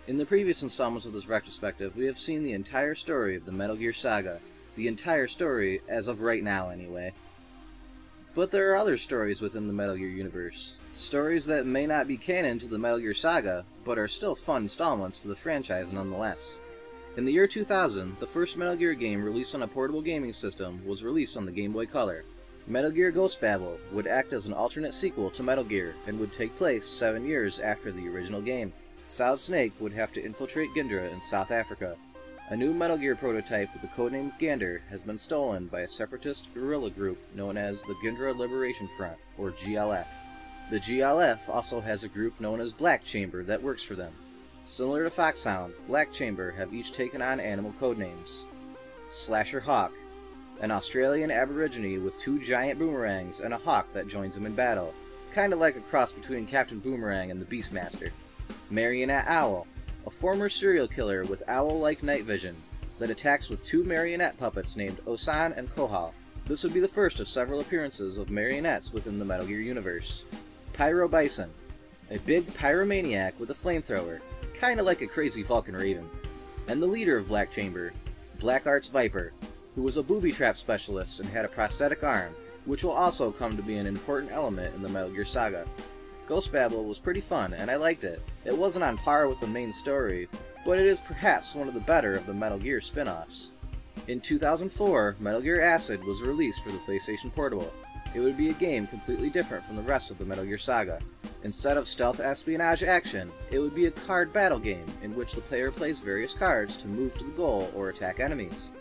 In the previous installments of this retrospective, we have seen the entire story of the Metal Gear Saga. The entire story, as of right now anyway. But there are other stories within the Metal Gear universe. Stories that may not be canon to the Metal Gear Saga, but are still fun installments to the franchise nonetheless. In the year 2000, the first Metal Gear game released on a portable gaming system was released on the Game Boy Color. Metal Gear Ghost Babel would act as an alternate sequel to Metal Gear, and would take place 7 years after the original game. Solid Snake would have to infiltrate Gindra in South Africa. A new Metal Gear prototype with the codename of Gander has been stolen by a separatist guerrilla group known as the Gindra Liberation Front, or GLF. The GLF also has a group known as Black Chamber that works for them. Similar to Foxhound, Black Chamber have each taken on animal codenames. Slasher Hawk, an Australian aborigine with 2 giant boomerangs and a hawk that joins him in battle, kinda like a cross between Captain Boomerang and the Beastmaster. Marionette Owl, a former serial killer with owl-like night vision that attacks with 2 marionette puppets named Osan and Kohal. This would be the first of several appearances of marionettes within the Metal Gear universe. Pyro Bison, a big pyromaniac with a flamethrower, kinda like a crazy Vulcan Raven. And the leader of Black Chamber, Black Arts Viper, who was a booby trap specialist and had a prosthetic arm, which will also come to be an important element in the Metal Gear Saga. Ghost Babel was pretty fun, and I liked it. It wasn't on par with the main story, but it is perhaps one of the better of the Metal Gear spin-offs. In 2004, Metal Gear Acid was released for the PlayStation Portable. It would be a game completely different from the rest of the Metal Gear Saga. Instead of stealth espionage action, it would be a card battle game in which the player plays various cards to move to the goal or attack enemies.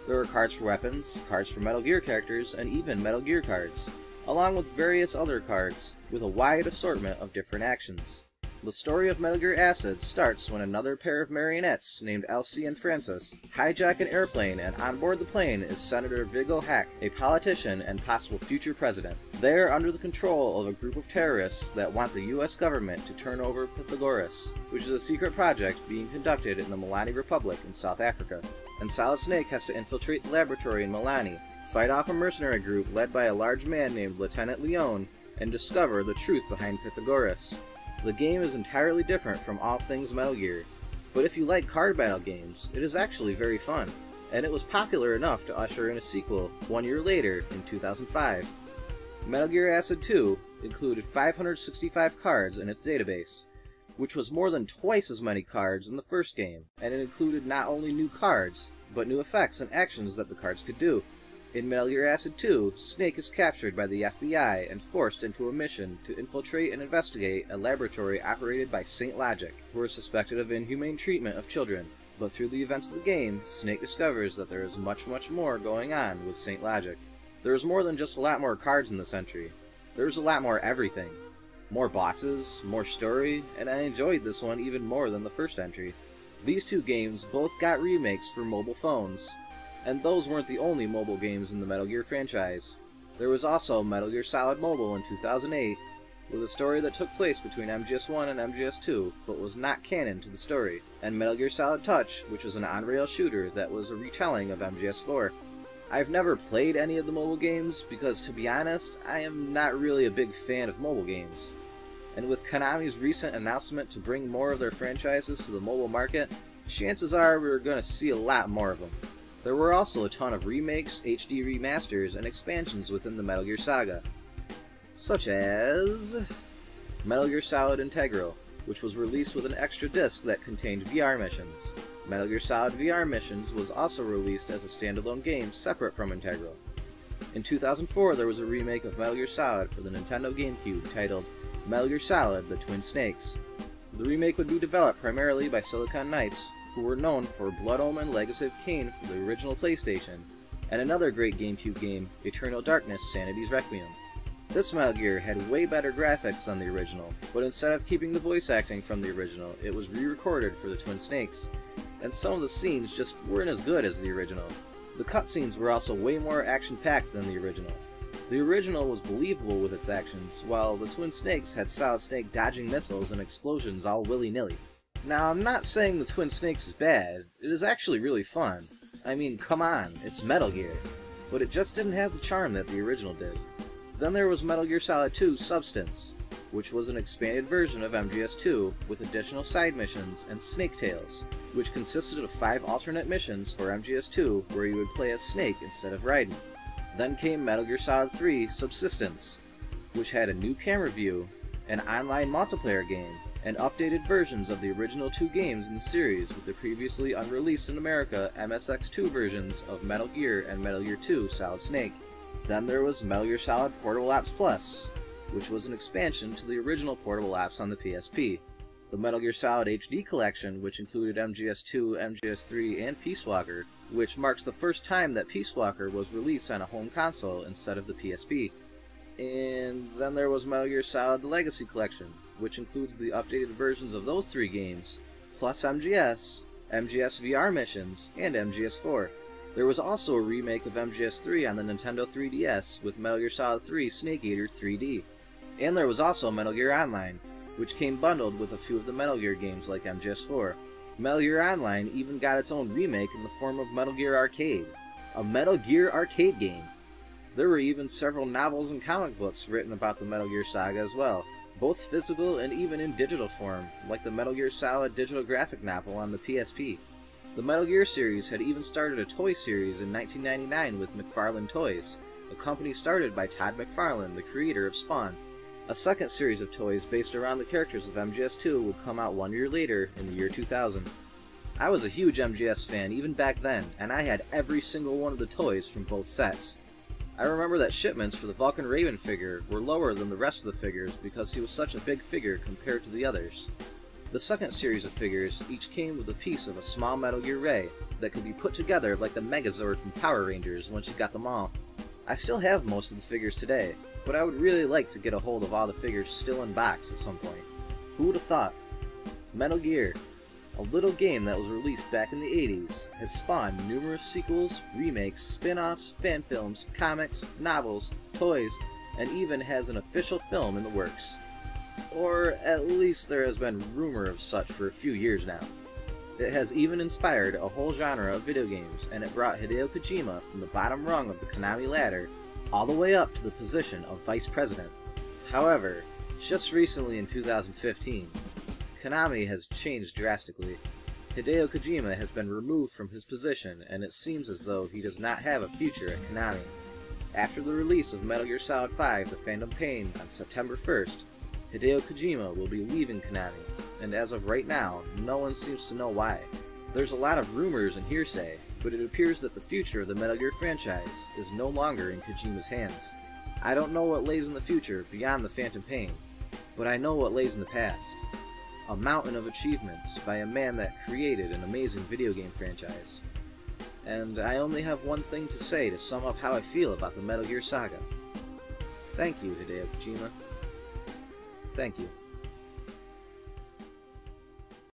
There were cards for weapons, cards for Metal Gear characters, and even Metal Gear cards, along with various other cards, with a wide assortment of different actions. The story of Metal Gear Acid starts when another pair of marionettes, named Elsie and Francis, hijack an airplane, and on board the plane is Senator Viggo Hack, a politician and possible future president. They are under the control of a group of terrorists that want the US government to turn over Pythagoras, which is a secret project being conducted in the Milani Republic in South Africa. And Solid Snake has to infiltrate the laboratory in Milani, fight off a mercenary group led by a large man named Lieutenant Leon, and discover the truth behind Pythagoras. The game is entirely different from all things Metal Gear, but if you like card battle games, it is actually very fun, and it was popular enough to usher in a sequel 1 year later in 2005. Metal Gear Acid 2 included 565 cards in its database, which was more than twice as many cards in the first game, and it included not only new cards, but new effects and actions that the cards could do. In Metal Gear Acid 2, Snake is captured by the FBI and forced into a mission to infiltrate and investigate a laboratory operated by Saint Logic, who are suspected of inhumane treatment of children. But through the events of the game, Snake discovers that there is much more going on with Saint Logic. There is more than just a lot more cards in this entry. There is a lot more everything. More bosses, more story, and I enjoyed this one even more than the first entry. These two games both got remakes for mobile phones. And those weren't the only mobile games in the Metal Gear franchise. There was also Metal Gear Solid Mobile in 2008, with a story that took place between MGS1 and MGS2, but was not canon to the story, and Metal Gear Solid Touch, which was an on-rail shooter that was a retelling of MGS4. I've never played any of the mobile games, because to be honest, I am not really a big fan of mobile games. And with Konami's recent announcement to bring more of their franchises to the mobile market, chances are we're going to see a lot more of them. There were also a ton of remakes, HD remasters, and expansions within the Metal Gear saga, such as Metal Gear Solid Integral, which was released with an extra disc that contained VR missions. Metal Gear Solid VR Missions was also released as a standalone game separate from Integral. In 2004, there was a remake of Metal Gear Solid for the Nintendo GameCube titled Metal Gear Solid: The Twin Snakes. The remake would be developed primarily by Silicon Knights, who were known for Blood Omen: Legacy of Kain for the original PlayStation, and another great GameCube game, Eternal Darkness: Sanity's Requiem. This Metal Gear had way better graphics than the original, but instead of keeping the voice acting from the original, it was re-recorded for the Twin Snakes, and some of the scenes just weren't as good as the original. The cutscenes were also way more action-packed than the original. The original was believable with its actions, while the Twin Snakes had Solid Snake dodging missiles and explosions all willy-nilly. Now, I'm not saying the Twin Snakes is bad. It is actually really fun. I mean, come on, it's Metal Gear. But it just didn't have the charm that the original did. Then there was Metal Gear Solid 2 Substance, which was an expanded version of MGS2 with additional side missions and Snake Tales, which consisted of 5 alternate missions for MGS2 where you would play as Snake instead of Raiden. Then came Metal Gear Solid 3 Subsistence, which had a new camera view, an online multiplayer game, and updated versions of the original 2 games in the series with the previously unreleased in America MSX2 versions of Metal Gear and Metal Gear 2 Solid Snake. Then there was Metal Gear Solid Portable Ops Plus, which was an expansion to the original Portable Ops on the PSP. The Metal Gear Solid HD Collection, which included MGS2, MGS3, and Peace Walker, which marks the first time that Peace Walker was released on a home console instead of the PSP. And then there was Metal Gear Solid The Legacy Collection, which includes the updated versions of those 3 games, plus MGS, MGS VR missions, and MGS4. There was also a remake of MGS3 on the Nintendo 3DS with Metal Gear Solid 3 Snake Eater 3D. And there was also Metal Gear Online, which came bundled with a few of the Metal Gear games like MGS4. Metal Gear Online even got its own remake in the form of Metal Gear Arcade, a Metal Gear arcade game. There were even several novels and comic books written about the Metal Gear saga as well, both physical and even in digital form, like the Metal Gear Solid digital graphic novel on the PSP. The Metal Gear series had even started a toy series in 1999 with McFarlane Toys, a company started by Todd McFarlane, the creator of Spawn. A second series of toys based around the characters of MGS2 would come out 1 year later, in the year 2000. I was a huge MGS fan even back then, and I had every single one of the toys from both sets. I remember that shipments for the Vulcan Raven figure were lower than the rest of the figures because he was such a big figure compared to the others. The second series of figures each came with a piece of a small Metal Gear Ray that could be put together like the Megazord from Power Rangers once you got them all. I still have most of the figures today, but I would really like to get a hold of all the figures still in box at some point. Who would have thought? Metal Gear, a little game that was released back in the 80s, has spawned numerous sequels, remakes, spin-offs, fan films, comics, novels, toys, and even has an official film in the works. Or at least there has been rumor of such for a few years now. It has even inspired a whole genre of video games, and it brought Hideo Kojima from the bottom rung of the Konami ladder all the way up to the position of Vice President. However, just recently in 2015, Konami has changed drastically. Hideo Kojima has been removed from his position, and it seems as though he does not have a future at Konami. After the release of Metal Gear Solid 5 The Phantom Pain on September 1st, Hideo Kojima will be leaving Konami, and as of right now, no one seems to know why. There's a lot of rumors and hearsay, but it appears that the future of the Metal Gear franchise is no longer in Kojima's hands. I don't know what lays in the future beyond the Phantom Pain, but I know what lays in the past. A mountain of achievements by a man that created an amazing video game franchise. And I only have one thing to say to sum up how I feel about the Metal Gear saga. Thank you, Hideo Kojima. Thank you.